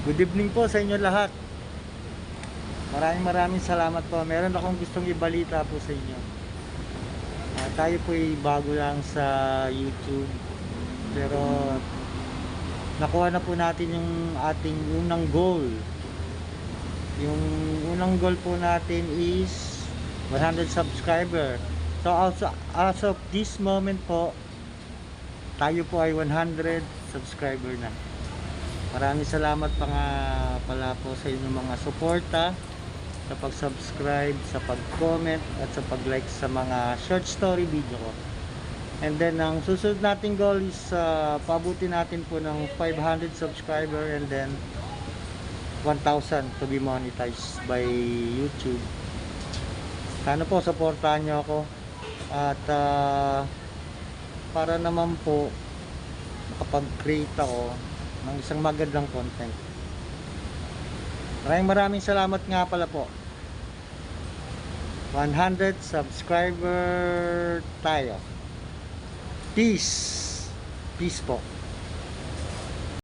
Good evening po sa inyo lahat. Maraming salamat po. Meron akong gustong ibalita po sa inyo. Tayo po ay bago lang sa YouTube. Pero nakuha na po natin yung ating unang goal. Yung unang goal po natin is 100 subscriber. So as of this moment po, tayo po ay 100 subscriber na. Maraming salamat pa nga pala po sa inyong mga suporta, sa pag-subscribe, sa pag-comment at sa pag-like sa mga short story video ko. And then ang susunod nating goal is paabutin natin po ng 500 subscriber and then 1,000 to be monetized by YouTube. Sana po supportahan nyo ako at para naman po makapag-create ako ng isang magandang content. Maraming salamat nga pala po. 100 subscriber tayo. Peace po.